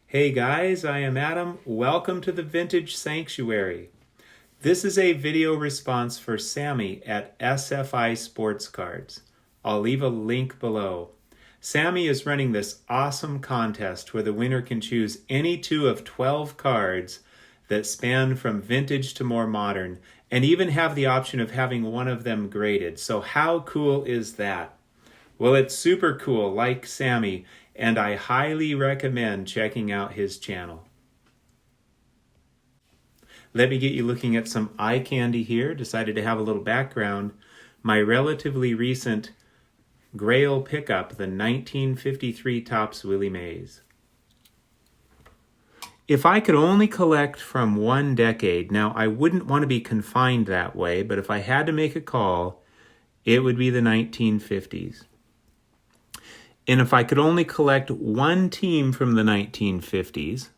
Hey guys, I am Adam. Welcome to the Vintage Sanctuary. This is a video response for Sammy at SFI Sports Cards. I'll leave a link below. Sammy is running this awesome contest where the winner can choose any two of 12 cards that span from vintage to more modern, and even have the option of having one of them graded. So how cool is that? Well, it's super cool, like Sammy, and I highly recommend checking out his channel. Let me get you looking at some eye candy here. Decided to have a little background. My relatively recent Grail pickup, the 1953 Topps Willie Mays. If I could only collect from one decade, now I wouldn't want to be confined that way, but if I had to make a call, it would be the 1950s. And if I could only collect one team from the 1950s,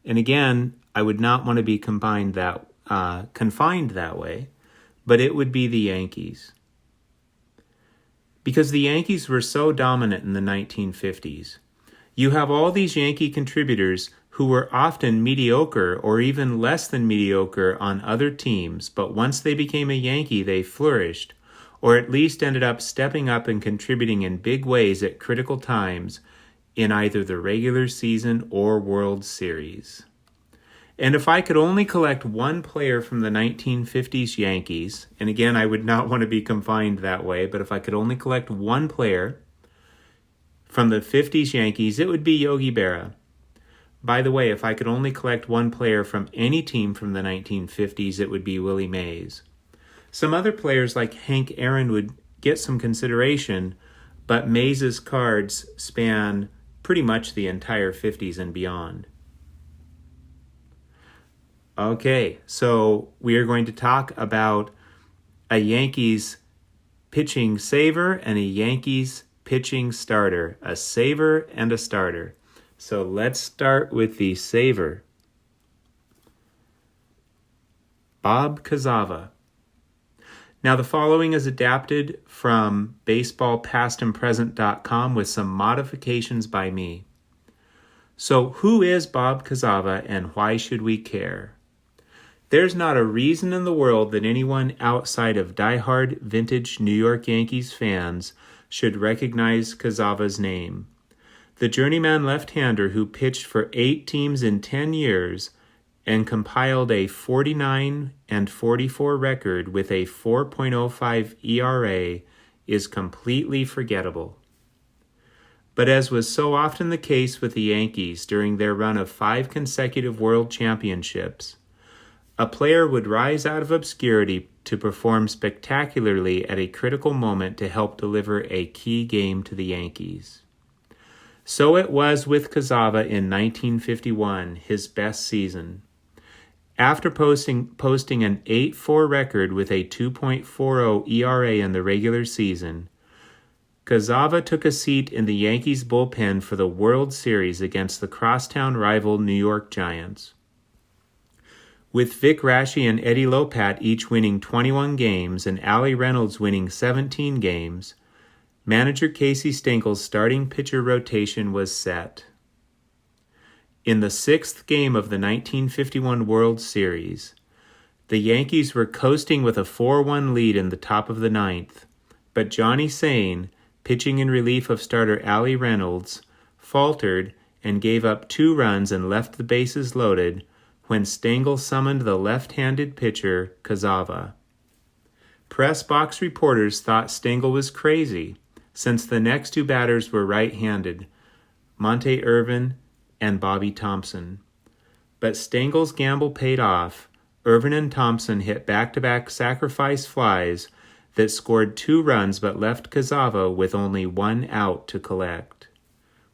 and again, I would not want to be confined that way, but it would be the Yankees. Because the Yankees were so dominant in the 1950s. You have all these Yankee contributors who were often mediocre or even less than mediocre on other teams, but once they became a Yankee, they flourished, or at least ended up stepping up and contributing in big ways at critical times in either the regular season or World Series. And if I could only collect one player from the 1950s Yankees, and again, I would not want to be confined that way, but if I could only collect one player from the 50s Yankees, it would be Yogi Berra. By the way, if I could only collect one player from any team from the 1950s, it would be Willie Mays. Some other players like Hank Aaron would get some consideration, but Mays' cards span pretty much the entire 50s and beyond. Okay, so we are going to talk about a Yankees pitching saver and a Yankees pitching starter, a saver and a starter. So let's start with the saver. Bob Kuzava. Now, the following is adapted from baseballpastandpresent.com with some modifications by me. So, who is Bob Kuzava and why should we care? There's not a reason in the world that anyone outside of diehard vintage New York Yankees fans should recognize Kuzava's name. The journeyman left-hander who pitched for 8 teams in 10 years and compiled a 49-44 record with a 4.05 ERA is completely forgettable. But as was so often the case with the Yankees during their run of 5 consecutive World Championships, a player would rise out of obscurity to perform spectacularly at a critical moment to help deliver a key game to the Yankees. So it was with Kuzava in 1951, his best season. After posting an 8-4 record with a 2.40 ERA in the regular season, Kuzava took a seat in the Yankees bullpen for the World Series against the crosstown rival New York Giants. With Vic Raschi and Eddie Lopat each winning 21 games and Allie Reynolds winning 17 games, manager Casey Stengle's starting pitcher rotation was set. In the 6th game of the 1951 World Series, the Yankees were coasting with a 4-1 lead in the top of the 9th, but Johnny Sain, pitching in relief of starter Allie Reynolds, faltered and gave up 2 runs and left the bases loaded when Stengel summoned the left-handed pitcher, Kuzava. Press box reporters thought Stengel was crazy, since the next 2 batters were right-handed, Monte Irvin and Bobby Thompson. But Stengel's gamble paid off. Irvin and Thompson hit back-to-back sacrifice flies that scored 2 runs but left Kuzava with only 1 out to collect.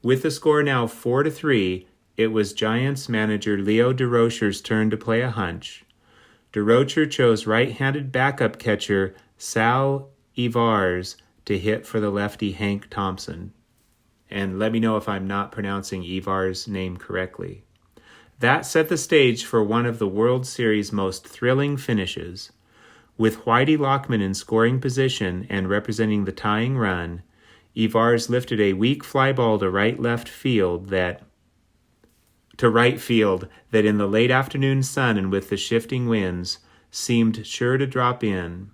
With the score now 4-3, it was Giants manager Leo DeRocher's turn to play a hunch. DeRocher chose right-handed backup catcher Sal Ivars to hit for the lefty Hank Thompson. And let me know if I'm not pronouncing Ivars' name correctly. That set the stage for one of the World Series' most thrilling finishes. With Whitey Lockman in scoring position and representing the tying run, Ivars lifted a weak fly ball to right-left field that to right field that in the late afternoon sun and with the shifting winds seemed sure to drop in.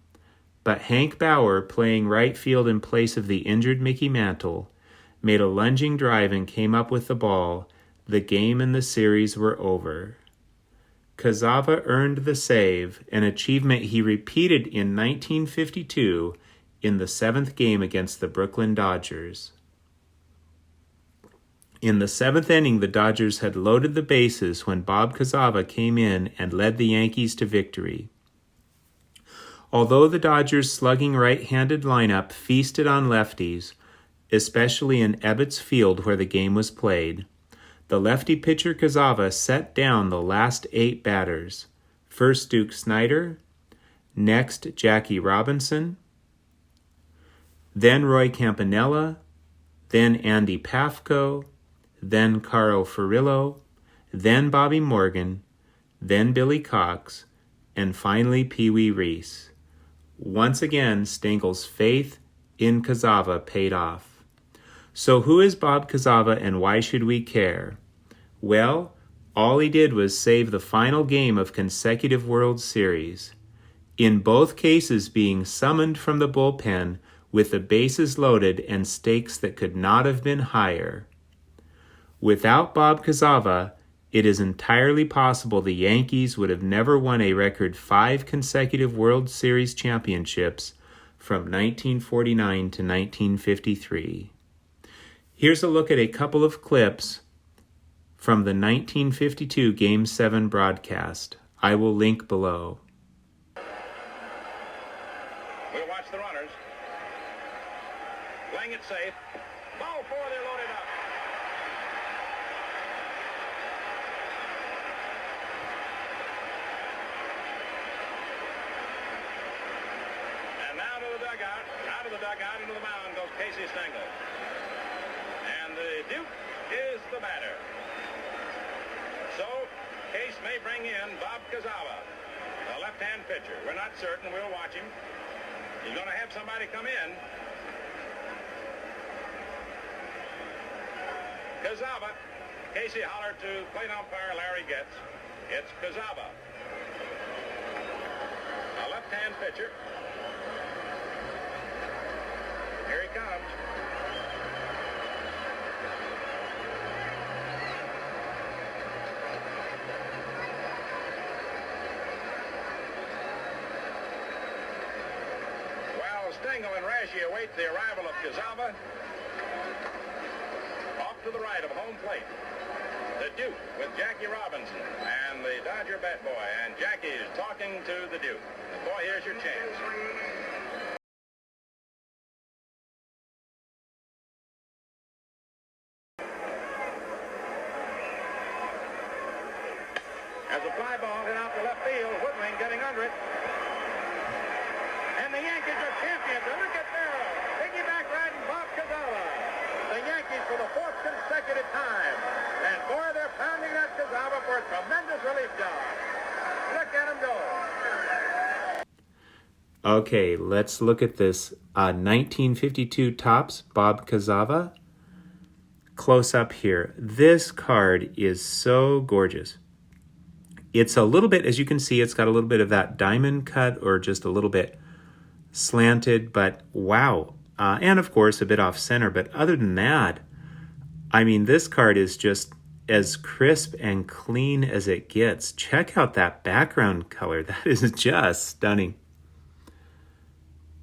But Hank Bauer, playing right field in place of the injured Mickey Mantle, made a lunging drive and came up with the ball. The game and the series were over. Kuzava earned the save, an achievement he repeated in 1952 in the seventh game against the Brooklyn Dodgers. In the seventh inning, the Dodgers had loaded the bases when Bob Kuzava came in and led the Yankees to victory. Although the Dodgers' slugging right-handed lineup feasted on lefties, especially in Ebbets Field where the game was played, the lefty pitcher Kuzava set down the last 8 batters. First Duke Snider, next Jackie Robinson, then Roy Campanella, then Andy Pafko, then Caro Furillo, then Bobby Morgan, then Billy Cox, and finally Pee Wee Reese. Once again, Stengel's faith in Kuzava paid off. So who is Bob Kuzava and why should we care? Well, all he did was save the final game of consecutive World Series, in both cases being summoned from the bullpen with the bases loaded and stakes that could not have been higher. Without Bob Kuzava, it is entirely possible the Yankees would have never won a record 5 consecutive World Series championships from 1949 to 1953. Here's a look at a couple of clips from the 1952 Game 7 broadcast. I will link below. We'll watch the runners. Playing it safe. Ball 4, they're loaded up. And now to the dugout. Out of the dugout into the mound goes Casey Stengel. And the Duke is the batter. So, Case may bring in Bob Kuzava, the left-hand pitcher. We're not certain. We'll watch him. He's going to have somebody come in. Kuzava. Casey hollered to plate umpire Larry Getz. It's Kuzava. A left-hand pitcher. Here he comes. Stengel and Rashi await the arrival of Kuzava. Off to the right of home plate. The Duke with Jackie Robinson and the Dodger bat boy. And Jackie is talking to the Duke. Boy, here's your chance. As a fly ball hit out to left field, Woodring getting under it. And the Yankees are champions. And look at Barrow. Piggyback riding Bob Kuzava. The Yankees for the 4th consecutive time. And boy, they're pounding that Kuzava for a tremendous relief job. Look at him go. Okay, let's look at this 1952 Topps Bob Kuzava. Close up here. This card is so gorgeous. It's a little bit, as you can see, it's got a little bit of that diamond cut or just a little bit slanted, but wow. And of course, a bit off center. But other than that, I mean, this card is just as crisp and clean as it gets. Check out that background color. That is just stunning.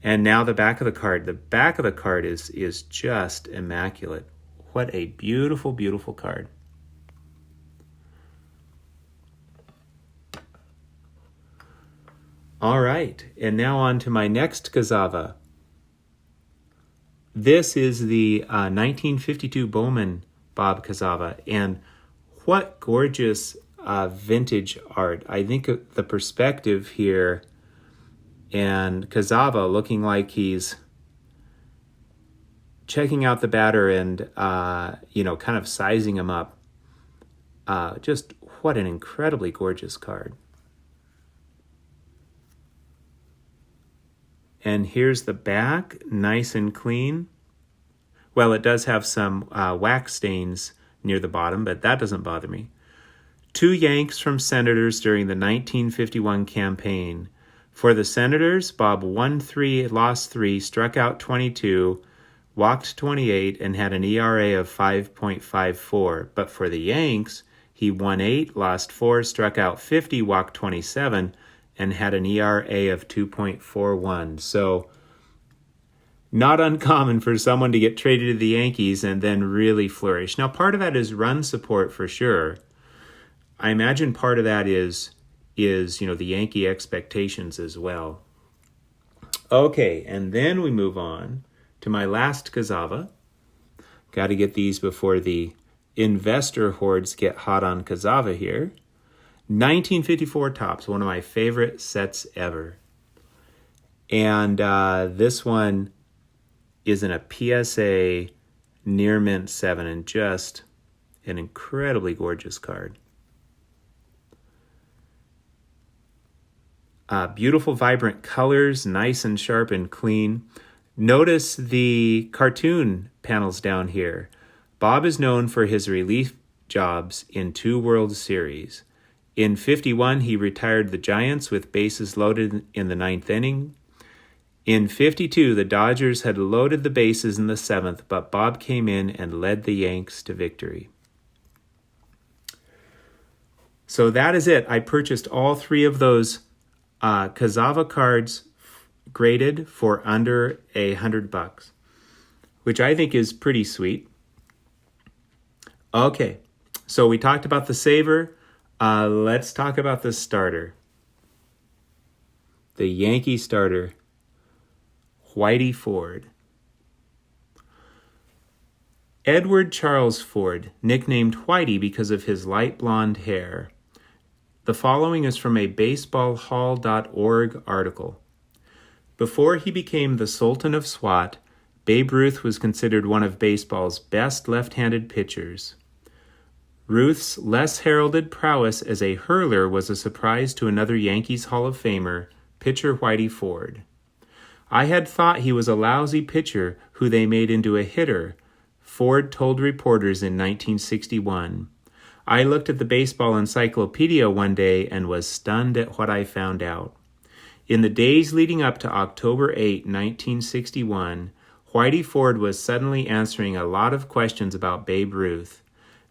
And now the back of the card. The back of the card is just immaculate. What a beautiful, beautiful card. All right, and now on to my next Kuzava. This is the 1952 Bowman Bob Kuzava, and what gorgeous vintage art. I think the perspective here and Kuzava looking like he's checking out the batter and, kind of sizing him up. Just what an incredibly gorgeous card. And here's the back, nice and clean. Well, it does have some wax stains near the bottom, but that doesn't bother me. 2 Yanks from Senators during the 1951 campaign. For the Senators, Bob won 3, lost 3, struck out 22, walked 28, and had an ERA of 5.54. But for the Yanks, he won 8, lost 4, struck out 50, walked 27, and had an ERA of 2.41. So not uncommon for someone to get traded to the Yankees and then really flourish. Now, part of that is run support for sure. I imagine part of that is the Yankee expectations as well. Okay, and then we move on to my last Kuzava. Got to get these before the investor hordes get hot on Kuzava here. 1954 Topps, one of my favorite sets ever. And this one is in a PSA near mint 7 and just an incredibly gorgeous card. Beautiful, vibrant colors, nice and sharp and clean. Notice the cartoon panels down here. Bob is known for his relief jobs in 2 World Series. In 51, he retired the Giants with bases loaded in the 9th inning. In 52, the Dodgers had loaded the bases in the 7th, but Bob came in and led the Yanks to victory. So that is it. I purchased all 3 of those Kuzava cards graded for under $100, which I think is pretty sweet. Okay, so we talked about the saver. Let's talk about the starter. The Yankee starter, Whitey Ford. Edward Charles Ford, nicknamed Whitey because of his light blonde hair. The following is from a baseballhall.org article. Before he became the Sultan of SWAT, Babe Ruth was considered one of baseball's best left-handed pitchers. Ruth's less heralded prowess as a hurler was a surprise to another Yankees Hall of Famer, pitcher Whitey Ford. I had thought he was a lousy pitcher who they made into a hitter, Ford told reporters in 1961. I looked at the baseball encyclopedia one day and was stunned at what I found out. In the days leading up to October 8, 1961, Whitey Ford was suddenly answering a lot of questions about Babe Ruth.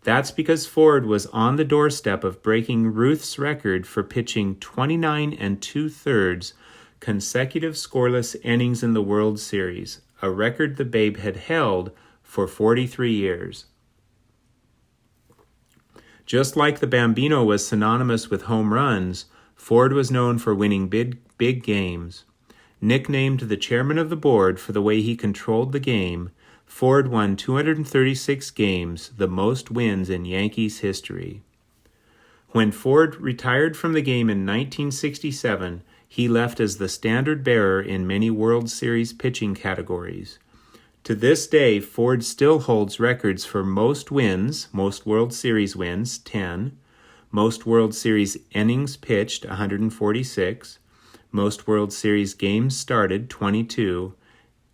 That's because Ford was on the doorstep of breaking Ruth's record for pitching 29 2/3 consecutive scoreless innings in the World Series, a record the Babe had held for 43 years. Just like the Bambino was synonymous with home runs, Ford was known for winning big games. Nicknamed the chairman of the board for the way he controlled the game, Ford won 236 games, the most wins in Yankees history. When Ford retired from the game in 1967, he left as the standard bearer in many World Series pitching categories. To this day, Ford still holds records for most wins, most World Series wins, 10, most World Series innings pitched, 146, most World Series games started, 22,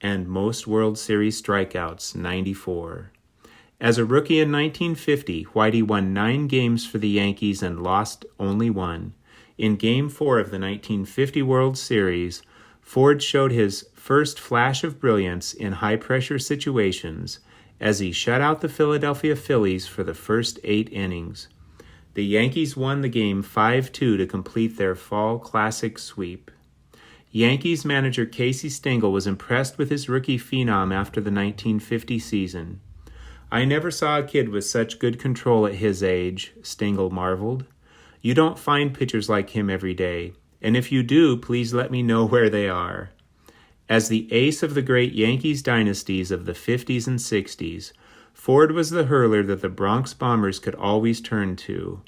and most World Series strikeouts, 94. As a rookie in 1950, Whitey won 9 games for the Yankees and lost only 1. In Game 4 of the 1950 World Series, Ford showed his first flash of brilliance in high-pressure situations as he shut out the Philadelphia Phillies for the first 8 innings. The Yankees won the game 5-2 to complete their Fall Classic sweep. Yankees manager Casey Stengel was impressed with his rookie phenom after the 1950 season. "I never saw a kid with such good control at his age," Stengel marveled. "You don't find pitchers like him every day, and if you do, please let me know where they are." As the ace of the great Yankees dynasties of the 50s and 60s, Ford was the hurler that the Bronx Bombers could always turn to.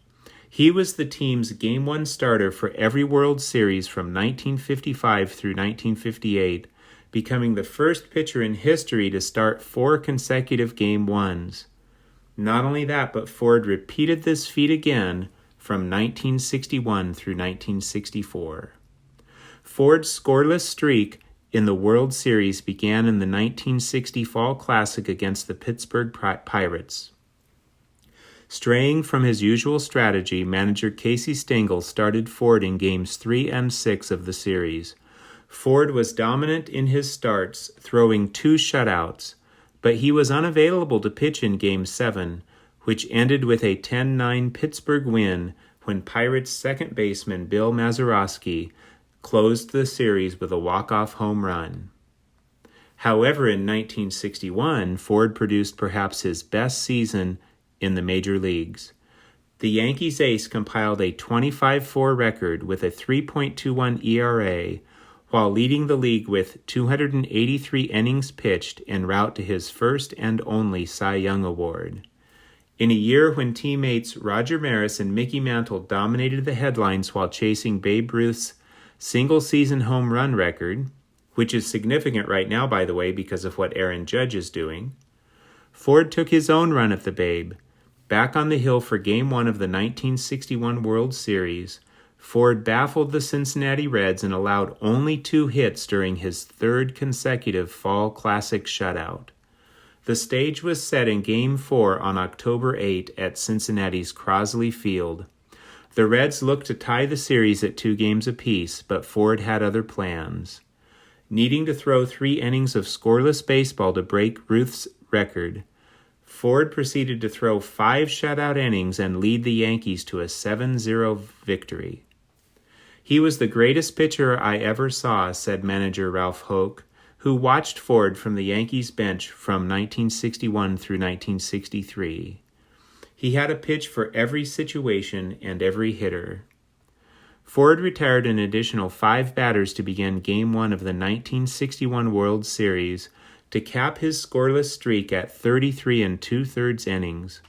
He was the team's Game 1 starter for every World Series from 1955 through 1958, becoming the first pitcher in history to start 4 consecutive Game 1s. Not only that, but Ford repeated this feat again from 1961 through 1964. Ford's scoreless streak in the World Series began in the 1960 Fall Classic against the Pittsburgh Pirates. Straying from his usual strategy, manager Casey Stengel started Ford in games 3 and 6 of the series. Ford was dominant in his starts, throwing 2 shutouts, but he was unavailable to pitch in Game 7, which ended with a 10-9 Pittsburgh win when Pirates second baseman Bill Mazeroski closed the series with a walk-off home run. However, in 1961, Ford produced perhaps his best season in the major leagues. The Yankees ace compiled a 25-4 record with a 3.21 ERA, while leading the league with 283 innings pitched en route to his first and only Cy Young Award. In a year when teammates Roger Maris and Mickey Mantle dominated the headlines while chasing Babe Ruth's single-season home run record, which is significant right now, by the way, because of what Aaron Judge is doing, Ford took his own run at the Babe. Back on the hill for Game 1 of the 1961 World Series, Ford baffled the Cincinnati Reds and allowed only 2 hits during his 3rd consecutive Fall Classic shutout. The stage was set in Game 4 on October 8 at Cincinnati's Crosley Field. The Reds looked to tie the series at 2 games apiece, but Ford had other plans. Needing to throw 3 innings of scoreless baseball to break Ruth's record, Ford proceeded to throw 5 shutout innings and lead the Yankees to a 7-0 victory. He was the greatest pitcher I ever saw, said manager Ralph Hoke, who watched Ford from the Yankees bench from 1961 through 1963. He had a pitch for every situation and every hitter. Ford retired an additional 5 batters to begin Game 1 of the 1961 World Series to cap his scoreless streak at 33 2/3 innings.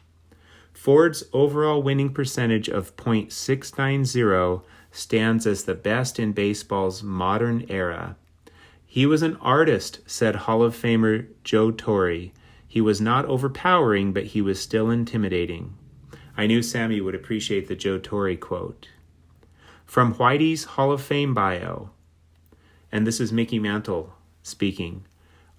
Ford's overall winning percentage of .690 stands as the best in baseball's modern era. He was an artist, said Hall of Famer Joe Torre. He was not overpowering, but he was still intimidating. I knew Sammy would appreciate the Joe Torre quote. From Whitey's Hall of Fame bio, and this is Mickey Mantle speaking,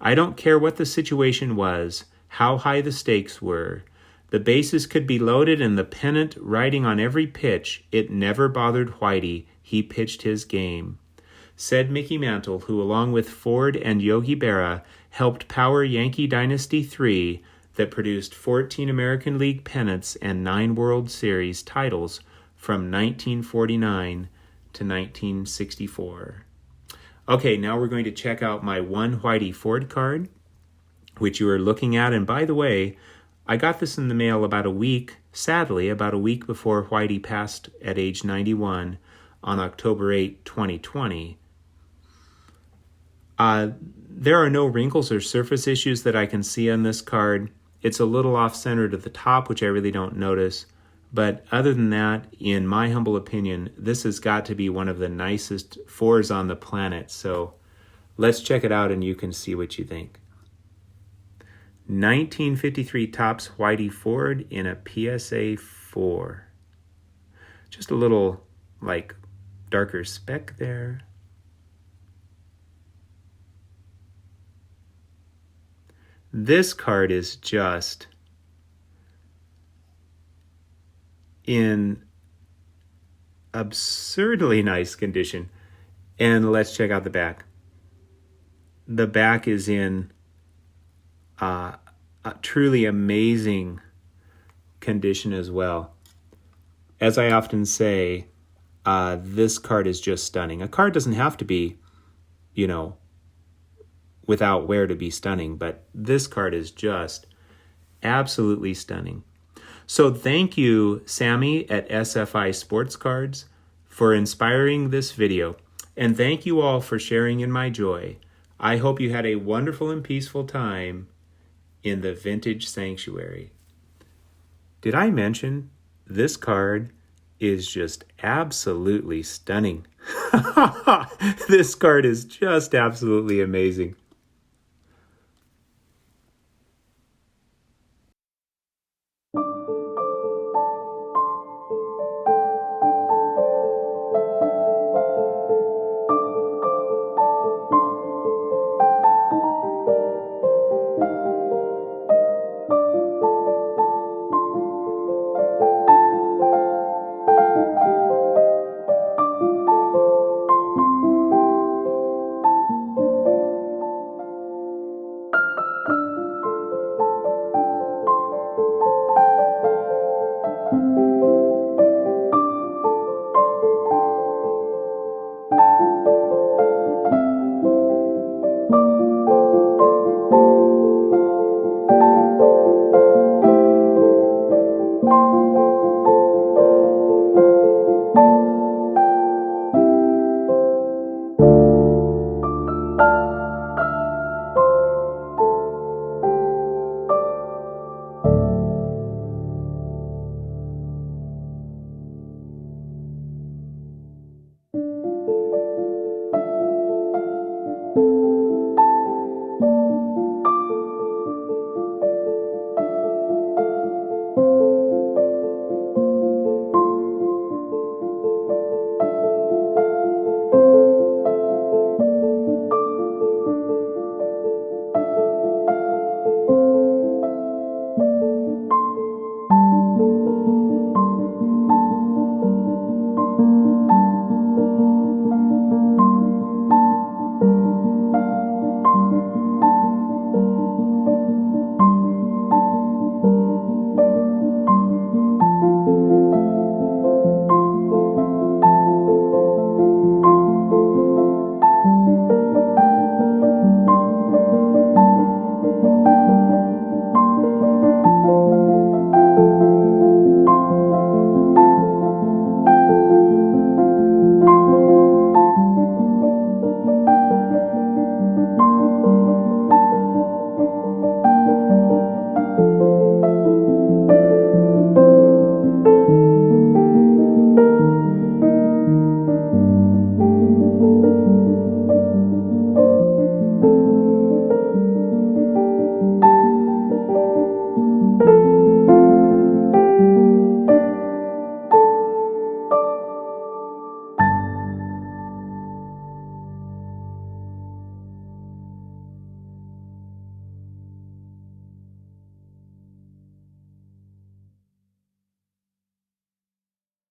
I don't care what the situation was, how high the stakes were. The bases could be loaded and the pennant riding on every pitch. It never bothered Whitey. He pitched his game, said Mickey Mantle, who along with Ford and Yogi Berra helped power Yankee Dynasty 3 that produced 14 American League pennants and 9 World Series titles from 1949 to 1964. Okay, now we're going to check out my One Whitey Ford card, which you are looking at. And by the way, I got this in the mail about a week before Whitey passed at age 91 on October 8, 2020. There are no wrinkles or surface issues that I can see on this card. It's a little off-centered at the top, which I really don't notice. But other than that, in my humble opinion, this has got to be one of the nicest 4s on the planet. So let's check it out and you can see what you think. 1953 Topps Whitey Ford in a PSA 4. Just a little, darker speck there. This card is just in absurdly nice condition. And let's check out the back. The back is in a truly amazing condition as well. As I often say, this card is just stunning. A card doesn't have to be, without wear to be stunning, but this card is just absolutely stunning. So thank you, Sammy at SFI Sports Cards, for inspiring this video. And thank you all for sharing in my joy. I hope you had a wonderful and peaceful time in the Vintage Sanctuary. Did I mention this card is just absolutely stunning? This card is just absolutely amazing.